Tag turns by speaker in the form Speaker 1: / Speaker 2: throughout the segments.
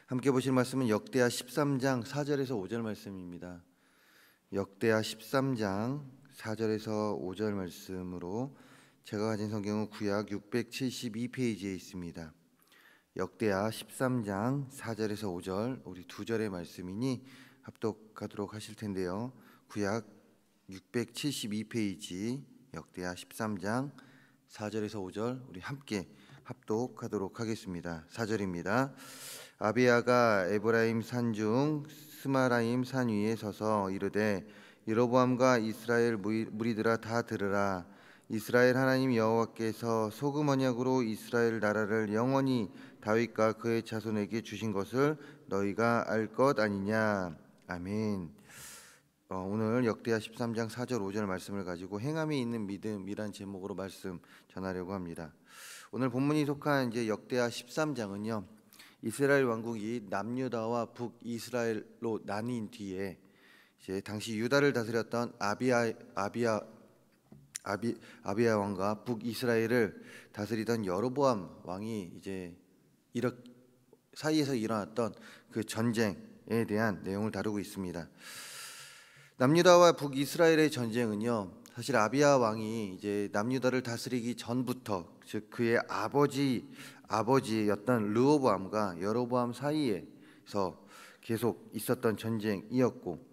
Speaker 1: 함께 보실 말씀은 역대하 13장 4절에서 5절 말씀입니다. 역대하 13장 4절에서 5절 말씀으로 제가 가진 성경은 구약 672페이지에 있습니다. 역대하 13장 4절에서 5절 우리 두 절의 말씀이니 합독하도록 하실 텐데요. 구약 672페이지 역대하 13장 4절에서 5절 우리 함께 합독하도록 하겠습니다. 4절입니다. 아비야가 에브라임 산중 스마라임 산 위에 서서 이르되 여로보암과 이스라엘 무리들아 다 들으라. 이스라엘 하나님 여호와께서 소금 언약으로 이스라엘 나라를 영원히 다윗과 그의 자손에게 주신 것을 너희가 알 것 아니냐. 아멘. 오늘 역대하 13장 4절 5절 말씀을 가지고 행함이 있는 믿음이란 제목으로 말씀 전하려고 합니다. 오늘 본문이 속한 이제 역대하 13장은요. 이스라엘 왕국이 남유다와 북이스라엘로 나뉜 뒤에 이제 당시 유다를 다스렸던 아비야 왕과 북이스라엘을 다스리던 여로보암 왕이 이제 사이에서 일어났던 그 전쟁에 대한 내용을 다루고 있습니다. 남유다와 북이스라엘의 전쟁은요, 사실 아비야 왕이 이제 남유다를 다스리기 전부터, 즉 그의 아버지였던 르호보암과 여로보암 사이에서 계속 있었던 전쟁이었고,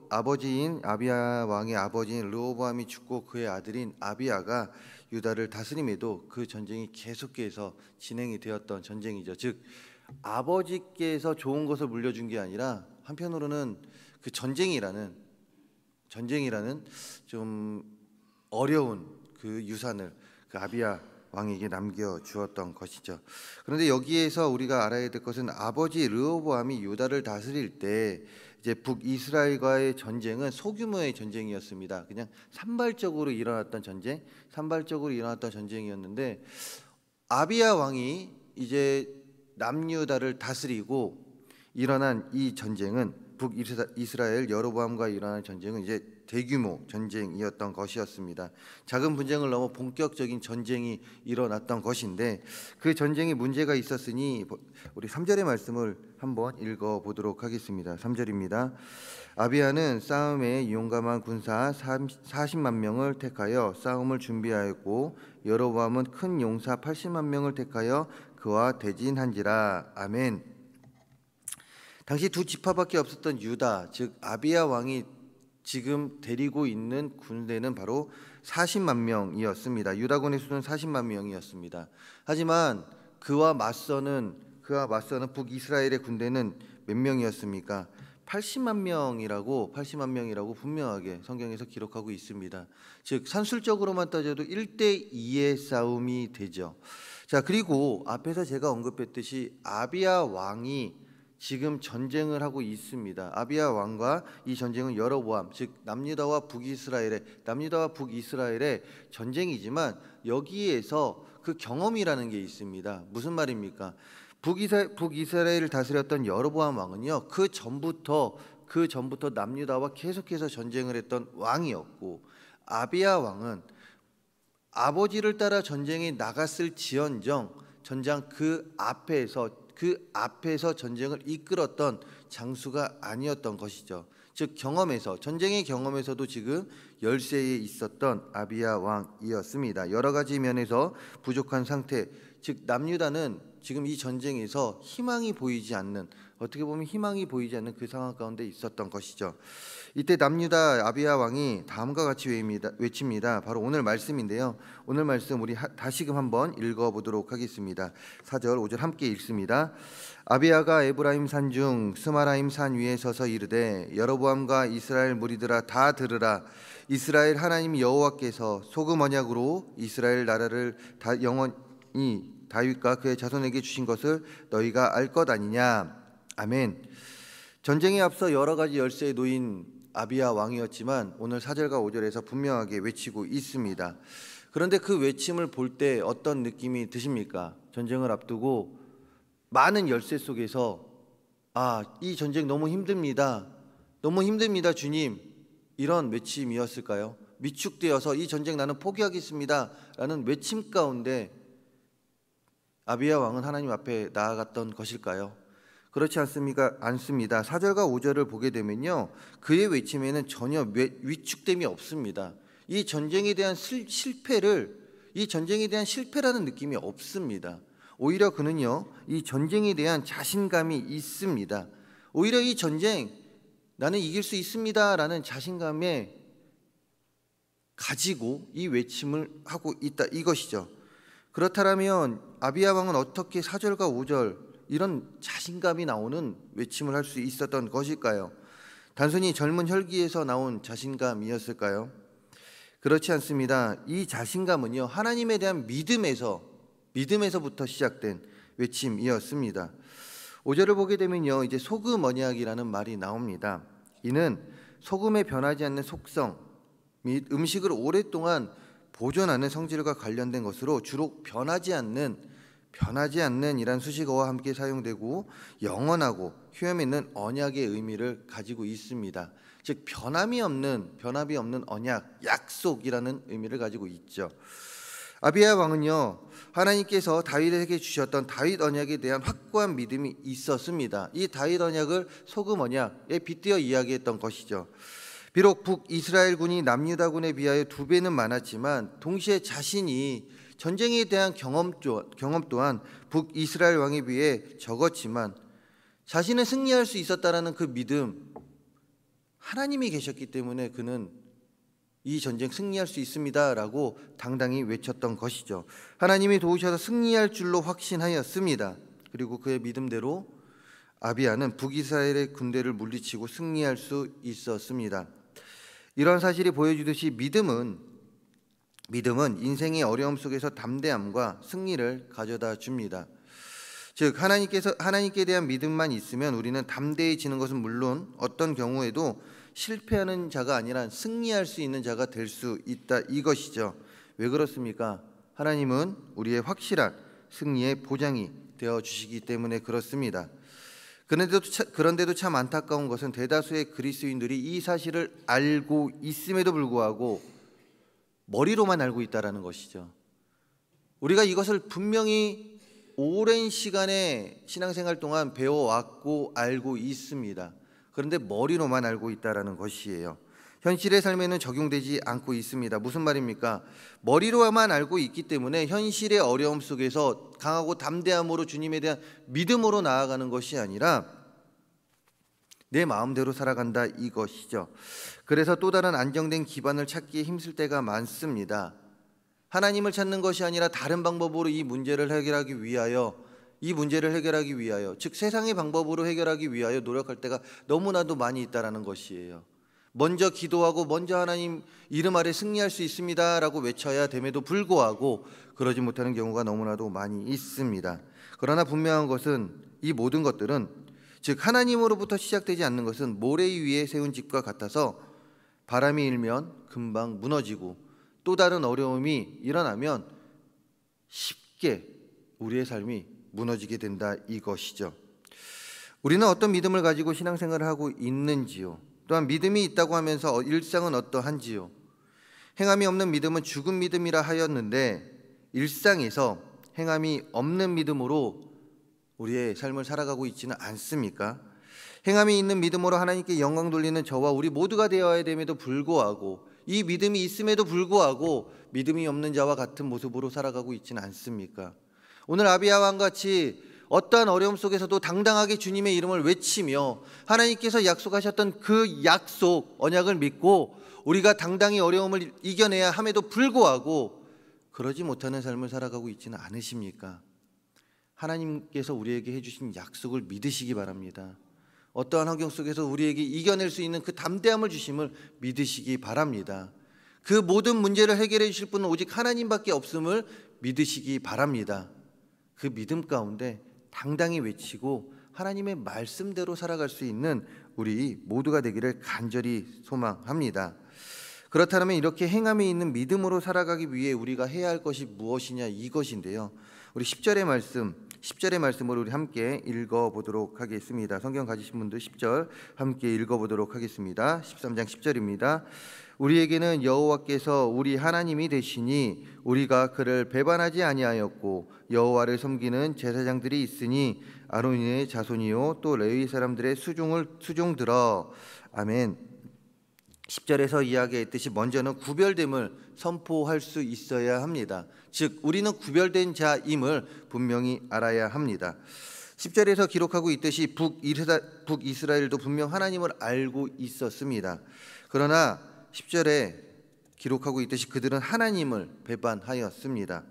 Speaker 1: 아버지인 아비야 왕의 아버지인 르호보암이 죽고 그의 아들인 아비야가 유다를 다스림에도 그 전쟁이 계속해서 진행이 되었던 전쟁이죠. 즉 아버지께서 좋은 것을 물려준 게 아니라 한편으로는 그 전쟁이라는 좀 어려운 그 유산을 그 아비야 왕에게 남겨주었던 것이죠. 그런데 여기에서 우리가 알아야 될 것은 아버지 르호보암이 유다를 다스릴 때 이제 북이스라엘과의 전쟁은 소규모의 전쟁이었습니다. 그냥 산발적으로 일어났던 전쟁이었는데 아비야 왕이 이제 남유다를 다스리고 일어난 이 전쟁은 북이스라엘 여로보암과 일어난 전쟁은 이제 대규모 전쟁이었던 것이었습니다. 작은 분쟁을 넘어 본격적인 전쟁이 일어났던 것인데 그 전쟁에 문제가 있었으니 우리 3절의 말씀을 한번 읽어보도록 하겠습니다. 3절입니다. 아비야는 싸움에 용감한 군사 40만 명을 택하여 싸움을 준비하였고 여로보암은 큰 용사 80만 명을 택하여 그와 대진한지라. 아멘. 당시 두 지파밖에 없었던 유다, 즉 아비야 왕이 지금 데리고 있는 군대는 바로 40만 명이었습니다. 유다군의 수는 40만 명이었습니다. 하지만 그와 맞서는 북이스라엘의 군대는 몇 명이었습니까? 80만 명이라고 분명하게 성경에서 기록하고 있습니다. 즉 산술적으로만 따져도 1대2의 싸움이 되죠. 자, 그리고 앞에서 제가 언급했듯이 아비야 왕이 지금 전쟁을 하고 있습니다. 아비야 왕과 이 전쟁은 여로보암, 즉 남유다와 북이스라엘의 전쟁이지만 여기에서 그 경험이라는 게 있습니다. 무슨 말입니까? 북이스라엘을 다스렸던 여로보암 왕은요, 그 전부터 남유다와 계속해서 전쟁을 했던 왕이었고, 아비야 왕은 아버지를 따라 전쟁에 나갔을지언정 전장 그 앞에서 전쟁을 이끌었던 장수가 아니었던 것이죠. 즉 전쟁의 경험에서도 지금 열세에 있었던 아비야 왕이었습니다. 여러 가지 면에서 부족한 상태, 즉 남유다는 지금 이 전쟁에서 어떻게 보면 희망이 보이지 않는 그 상황 가운데 있었던 것이죠. 이때 남유다 아비야 왕이 다음과 같이 외칩니다. 바로 오늘 말씀인데요. 오늘 말씀 우리 다시금 한번 읽어보도록 하겠습니다. 4절 5절 함께 읽습니다. 아비야가 에브라임 산중 스마라임 산 위에 서서 이르되 여로보암과 이스라엘 무리들아 다 들으라. 이스라엘 하나님 여호와께서 소금 언약으로 이스라엘 나라를 영원히 다윗과 그의 자손에게 주신 것을 너희가 알 것 아니냐. 아멘. 전쟁에 앞서 여러 가지 열세에 놓인 아비야 왕이었지만 오늘 4절과 5절에서 분명하게 외치고 있습니다. 그런데 그 외침을 볼 때 어떤 느낌이 드십니까? 전쟁을 앞두고 많은 열세 속에서 이 전쟁 너무 힘듭니다. 주님. 이런 외침이었을까요? 위축되어서 이 전쟁 나는 포기하겠습니다 라는 외침 가운데 아비야 왕은 하나님 앞에 나아갔던 것일까요? 그렇지 않습니다. 4절과 5절을 보게 되면요, 그의 외침에는 전혀 위축됨이 없습니다. 이 전쟁에 대한 실패라는 느낌이 없습니다. 오히려 그는요, 이 전쟁에 대한 자신감이 있습니다. 오히려 이 전쟁 나는 이길 수 있습니다라는 자신감에 가지고 이 외침을 하고 있다, 이것이죠. 그렇다면 아비야 왕은 어떻게 4절과 5절 이런 자신감이 나오는 외침을 할 수 있었던 것일까요? 단순히 젊은 혈기에서 나온 자신감이었을까요? 그렇지 않습니다. 이 자신감은요, 하나님에 대한 믿음에서부터 시작된 외침이었습니다. 5절을 보게 되면요, 이제 소금 언약이라는 말이 나옵니다. 이는 소금에 변하지 않는 속성 및 음식을 오랫동안 보존하는 성질과 관련된 것으로 주로 변하지 않는 이란 수식어와 함께 사용되고 영원하고 효험 있는 언약의 의미를 가지고 있습니다. 즉 변함이 없는 언약, 약속이라는 의미를 가지고 있죠. 아비야 왕은요, 하나님께서 다윗에게 주셨던 다윗 언약에 대한 확고한 믿음이 있었습니다. 이 다윗 언약을 소금 언약에 빗대어 이야기했던 것이죠. 비록 북이스라엘군이 남유다군에 비하여 2배는 많았지만 동시에 자신이 전쟁에 대한 경험 또한 북이스라엘 왕에 비해 적었지만 자신은 승리할 수 있었다라는 그 믿음, 하나님이 계셨기 때문에 그는 이 전쟁 승리할 수 있습니다라고 당당히 외쳤던 것이죠. 하나님이 도우셔서 승리할 줄로 확신하였습니다. 그리고 그의 믿음대로 아비야는 북이스라엘의 군대를 물리치고 승리할 수 있었습니다. 이런 사실이 보여주듯이 믿음은 인생의 어려움 속에서 담대함과 승리를 가져다 줍니다. 즉 하나님께 대한 믿음만 있으면 우리는 담대해지는 것은 물론 어떤 경우에도 실패하는 자가 아니라 승리할 수 있는 자가 될 수 있다, 이것이죠. 왜 그렇습니까? 하나님은 우리의 확실한 승리의 보장이 되어 주시기 때문에 그렇습니다. 그런데도 참 안타까운 것은 대다수의 그리스도인들이 이 사실을 알고 있음에도 불구하고 머리로만 알고 있다는 것이죠. 우리가 이것을 분명히 오랜 시간의 신앙생활 동안 배워왔고 알고 있습니다. 그런데 머리로만 알고 있다는 것이에요. 현실의 삶에는 적용되지 않고 있습니다. 무슨 말입니까? 머리로만 알고 있기 때문에 현실의 어려움 속에서 강하고 담대함으로 주님에 대한 믿음으로 나아가는 것이 아니라 내 마음대로 살아간다, 이것이죠. 그래서 또 다른 안정된 기반을 찾기에 힘쓸 때가 많습니다. 하나님을 찾는 것이 아니라 다른 방법으로 이 문제를 해결하기 위하여, 즉 세상의 방법으로 해결하기 위하여 노력할 때가 너무나도 많이 있다라는 것이에요. 먼저 기도하고 먼저 하나님 이름 아래 승리할 수 있습니다라고 외쳐야 됨에도 불구하고 그러지 못하는 경우가 너무나도 많이 있습니다. 그러나 분명한 것은 이 모든 것들은, 즉 하나님으로부터 시작되지 않는 것은 모래 위에 세운 집과 같아서 바람이 일면 금방 무너지고 또 다른 어려움이 일어나면 쉽게 우리의 삶이 무너지게 된다, 이것이죠. 우리는 어떤 믿음을 가지고 신앙생활을 하고 있는지요? 또한 믿음이 있다고 하면서 일상은 어떠한지요? 행함이 없는 믿음은 죽은 믿음이라 하였는데 일상에서 행함이 없는 믿음으로 우리의 삶을 살아가고 있지는 않습니까? 행함이 있는 믿음으로 하나님께 영광 돌리는 저와 우리 모두가 되어야 됨에도 불구하고, 이 믿음이 있음에도 불구하고 믿음이 없는 자와 같은 모습으로 살아가고 있지는 않습니까? 오늘 아비야 왕같이 어떠한 어려움 속에서도 당당하게 주님의 이름을 외치며 하나님께서 약속하셨던 그 약속, 언약을 믿고 우리가 당당히 어려움을 이겨내야 함에도 불구하고 그러지 못하는 삶을 살아가고 있지는 않으십니까? 하나님께서 우리에게 해주신 약속을 믿으시기 바랍니다. 어떠한 환경 속에서 우리에게 이겨낼 수 있는 그 담대함을 주심을 믿으시기 바랍니다. 그 모든 문제를 해결해 주실 분은 오직 하나님밖에 없음을 믿으시기 바랍니다. 그 믿음 가운데 당당히 외치고 하나님의 말씀대로 살아갈 수 있는 우리 모두가 되기를 간절히 소망합니다. 그렇다면 이렇게 행함이 있는 믿음으로 살아가기 위해 우리가 해야 할 것이 무엇이냐, 이것인데요. 우리 10절의 말씀으로 우리 함께 읽어보도록 하겠습니다. 성경 가지신 분들 10절 함께 읽어보도록 하겠습니다. 13장 10절입니다. 우리에게는 여호와께서 우리 하나님이 되시니 우리가 그를 배반하지 아니하였고 여호와를 섬기는 제사장들이 있으니 아론의 자손이요 또 레위 사람들의 수종 들어. 아멘. 10절에서 이야기했듯이 먼저는 구별됨을 선포할 수 있어야 합니다. 즉 우리는 구별된 자임을 분명히 알아야 합니다. 10절에서 기록하고 있듯이 북이스라엘도 분명 하나님을 알고 있었습니다. 그러나 10절에 기록하고 있듯이 그들은 하나님을 배반하였습니다.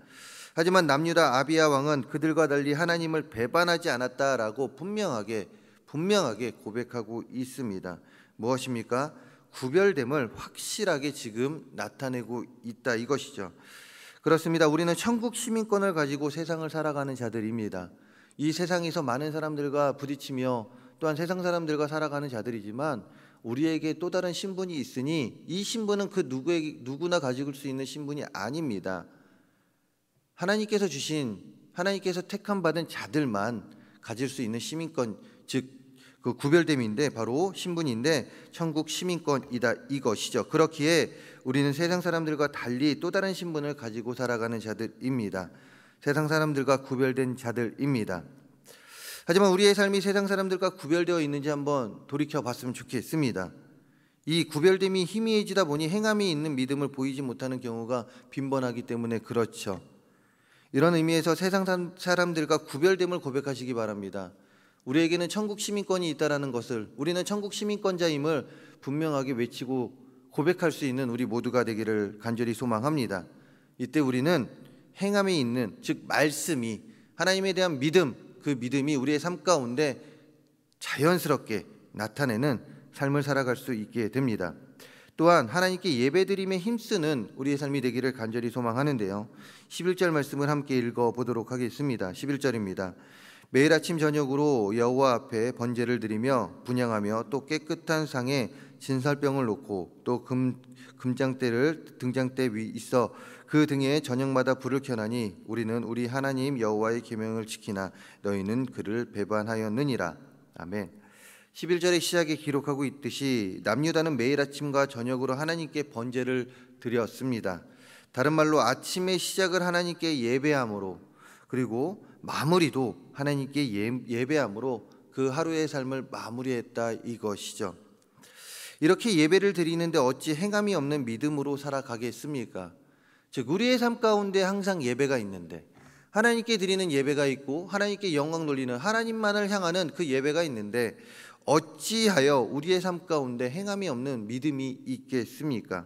Speaker 1: 하지만 남유다 아비야 왕은 그들과 달리 하나님을 배반하지 않았다라고 분명하게 고백하고 있습니다. 무엇입니까? 구별됨을 확실하게 지금 나타내고 있다 이것이죠. 그렇습니다. 우리는 천국 시민권을 가지고 세상을 살아가는 자들입니다. 이 세상에서 많은 사람들과 부딪히며 또한 세상 사람들과 살아가는 자들이지만 우리에게 또 다른 신분이 있으니 이 신분은 그 누구나 가질 수 있는 신분이 아닙니다. 하나님께서 택함 받은 자들만 가질 수 있는 시민권, 즉 그 구별됨인데 바로 신분인데 천국 시민권이다 이것이죠. 그렇기에 우리는 세상 사람들과 달리 또 다른 신분을 가지고 살아가는 자들입니다. 세상 사람들과 구별된 자들입니다. 하지만 우리의 삶이 세상 사람들과 구별되어 있는지 한번 돌이켜 봤으면 좋겠습니다. 이 구별됨이 희미해지다 보니 행함이 있는 믿음을 보이지 못하는 경우가 빈번하기 때문에 그렇죠. 이런 의미에서 세상 사람들과 구별됨을 고백하시기 바랍니다. 우리에게는 천국 시민권이 있다라는 것을, 우리는 천국 시민권자임을 분명하게 외치고 고백할 수 있는 우리 모두가 되기를 간절히 소망합니다. 이때 우리는 행함이 있는, 즉 말씀이, 하나님에 대한 믿음, 그 믿음이 우리의 삶 가운데 자연스럽게 나타내는 삶을 살아갈 수 있게 됩니다. 또한 하나님께 예배드림에 힘쓰는 우리의 삶이 되기를 간절히 소망하는데요. 11절 말씀을 함께 읽어보도록 하겠습니다. 11절입니다. 매일 아침 저녁으로 여호와 앞에 번제를 드리며 분향하며 또 깨끗한 상에 진설병을 놓고 또 금장대를 등장대 위 있어 그 등에 저녁마다 불을 켜나니 우리는 우리 하나님 여호와의 계명을 지키나 너희는 그를 배반하였느니라. 아멘. 11절의 시작에 기록하고 있듯이 남유다는 매일 아침과 저녁으로 하나님께 번제를 드렸습니다. 다른 말로 아침의 시작을 하나님께 예배함으로 그리고 마무리도 하나님께 예배함으로 그 하루의 삶을 마무리했다 이것이죠. 이렇게 예배를 드리는데 어찌 행함이 없는 믿음으로 살아가겠습니까? 즉 우리의 삶 가운데 항상 예배가 있는데, 하나님께 드리는 예배가 있고 하나님께 영광 돌리는, 하나님만을 향하는 그 예배가 있는데 어찌하여 우리의 삶 가운데 행함이 없는 믿음이 있겠습니까?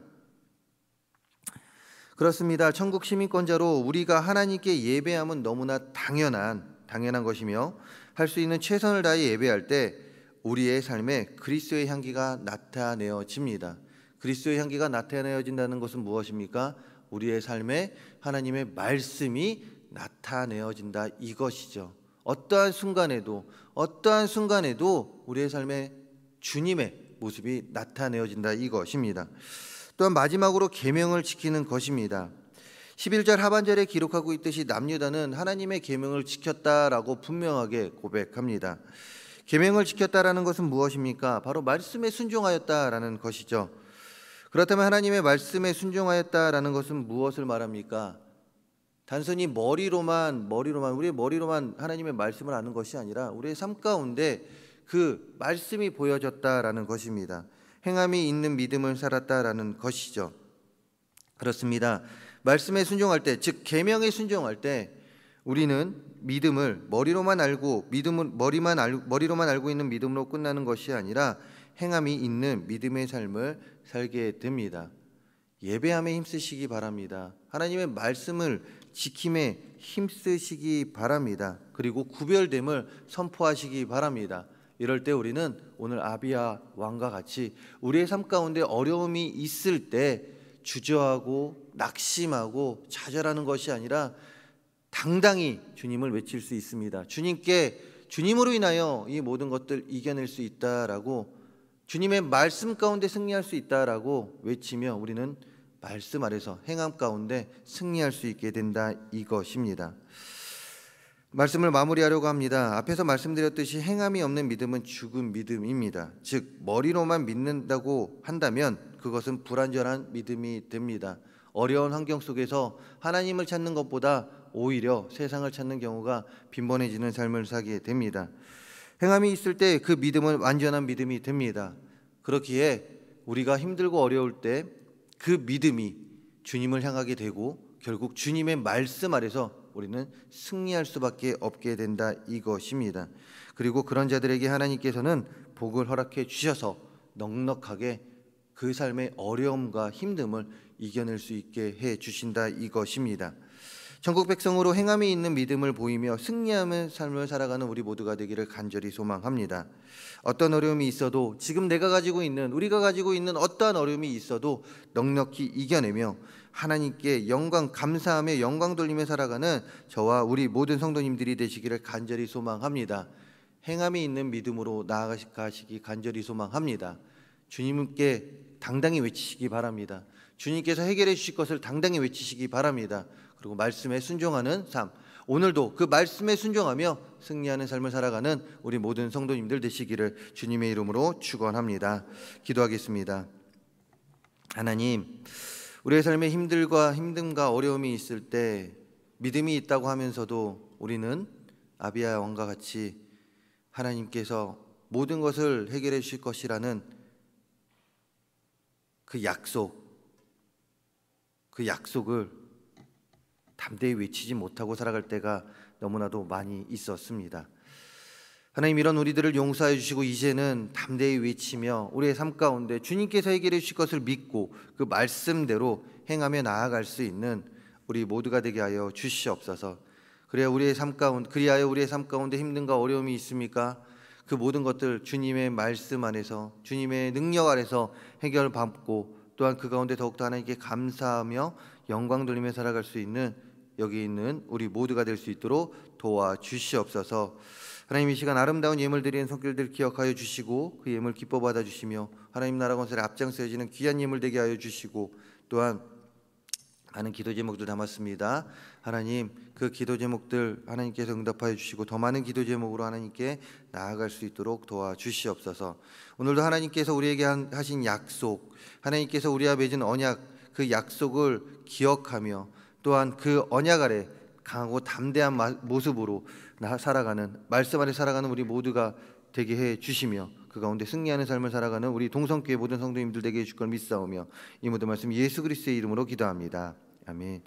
Speaker 1: 그렇습니다. 천국 시민권자로 우리가 하나님께 예배함은 너무나 당연한 것이며 할 수 있는 최선을 다해 예배할 때 우리의 삶에 그리스도의 향기가 나타내어집니다. 그리스도의 향기가 나타내어진다는 것은 무엇입니까? 우리의 삶에 하나님의 말씀이 나타내어진다 이것이죠. 어떠한 순간에도 우리의 삶에 주님의 모습이 나타내어진다 이것입니다. 또한 마지막으로 계명을 지키는 것입니다. 11절 하반절에 기록하고 있듯이 남유다는 하나님의 계명을 지켰다라고 분명하게 고백합니다. 계명을 지켰다라는 것은 무엇입니까? 바로 말씀에 순종하였다라는 것이죠. 그렇다면 하나님의 말씀에 순종하였다라는 것은 무엇을 말합니까? 단순히 우리의 머리로만 하나님의 말씀을 아는 것이 아니라 우리의 삶 가운데 그 말씀이 보여졌다라는 것입니다. 행함이 있는 믿음을 살았다라는 것이죠. 그렇습니다. 말씀에 순종할 때, 즉 계명에 순종할 때 우리는 믿음을 머리로만 알고 머리로만 알고 있는 믿음으로 끝나는 것이 아니라 행함이 있는 믿음의 삶을 살게 됩니다. 예배함에 힘쓰시기 바랍니다. 하나님의 말씀을 지킴에 힘쓰시기 바랍니다. 그리고 구별됨을 선포하시기 바랍니다. 이럴 때 우리는 오늘 아비야 왕과 같이 우리의 삶 가운데 어려움이 있을 때 주저하고 낙심하고 좌절하는 것이 아니라 당당히 주님을 외칠 수 있습니다. 주님으로 인하여 이 모든 것들 이겨낼 수 있다라고, 주님의 말씀 가운데 승리할 수 있다라고 외치며 우리는 말씀 아래서 행함 가운데 승리할 수 있게 된다 이것입니다. 말씀을 마무리하려고 합니다. 앞에서 말씀드렸듯이 행함이 없는 믿음은 죽은 믿음입니다. 즉 머리로만 믿는다고 한다면 그것은 불완전한 믿음이 됩니다. 어려운 환경 속에서 하나님을 찾는 것보다 오히려 세상을 찾는 경우가 빈번해지는 삶을 살게 됩니다. 행함이 있을 때 그 믿음은 완전한 믿음이 됩니다. 그렇기에 우리가 힘들고 어려울 때 그 믿음이 주님을 향하게 되고 결국 주님의 말씀 아래서 우리는 승리할 수밖에 없게 된다 이것입니다. 그리고 그런 자들에게 하나님께서는 복을 허락해 주셔서 넉넉하게 그 삶의 어려움과 힘듦을 이겨낼 수 있게 해 주신다 이것입니다. 전국 백성으로 행함이 있는 믿음을 보이며 승리하는 삶을 살아가는 우리 모두가 되기를 간절히 소망합니다. 어떤 어려움이 있어도 지금 우리가 가지고 있는 어떠한 어려움이 있어도 넉넉히 이겨내며 하나님께 영광 감사하며 영광 돌리며 살아가는 저와 우리 모든 성도님들이 되시기를 간절히 소망합니다. 행함이 있는 믿음으로 나아가시기 간절히 소망합니다. 주님께 당당히 외치시기 바랍니다. 주님께서 해결해 주실 것을 당당히 외치시기 바랍니다. 그리고 말씀에 순종하는 삶, 오늘도 그 말씀에 순종하며 승리하는 삶을 살아가는 우리 모든 성도님들 되시기를 주님의 이름으로 축원합니다. 기도하겠습니다. 하나님, 우리의 삶에 힘듦과 어려움이 있을 때 믿음이 있다고 하면서도 우리는 아비야 왕과 같이 하나님께서 모든 것을 해결해 주실 것이라는 그 약속을 담대히 외치지 못하고 살아갈 때가 너무나도 많이 있었습니다. 하나님, 이런 우리들을 용서해 주시고 이제는 담대히 외치며 우리의 삶 가운데 주님께서 해결해 주실 것을 믿고 그 말씀대로 행하며 나아갈 수 있는 우리 모두가 되게 하여 주시옵소서. 그래야 우리의 삶 가운데 힘든가 어려움이 있습니까? 그 모든 것들 주님의 말씀 안에서 주님의 능력 아래서 해결받고 또한 그 가운데 더욱더 하나님께 감사하며 영광 돌리며 살아갈 수 있는 여기 있는 우리 모두가 될 수 있도록 도와주시옵소서. 하나님, 이 시간 아름다운 예물 드리는 손길들 기억하여 주시고 그 예물 기뻐 받아 주시며 하나님 나라 건설에 앞장서지는 귀한 예물 되게 하여 주시고 또한 많은 기도 제목들 담았습니다. 하나님, 그 기도 제목들 하나님께서 응답하여 주시고 더 많은 기도 제목으로 하나님께 나아갈 수 있도록 도와주시옵소서. 오늘도 하나님께서 우리에게 하신 약속, 하나님께서 우리와 맺은 언약, 그 약속을 기억하며 또한 그 언약 아래 강하고 담대한 모습으로 살아가는, 말씀 아래 살아가는 우리 모두가 되게 해 주시며 그 가운데 승리하는 삶을 살아가는 우리 동성교회 모든 성도님들 되게 해줄 걸 믿사오며 이 모든 말씀 예수 그리스도의 이름으로 기도합니다. 아멘.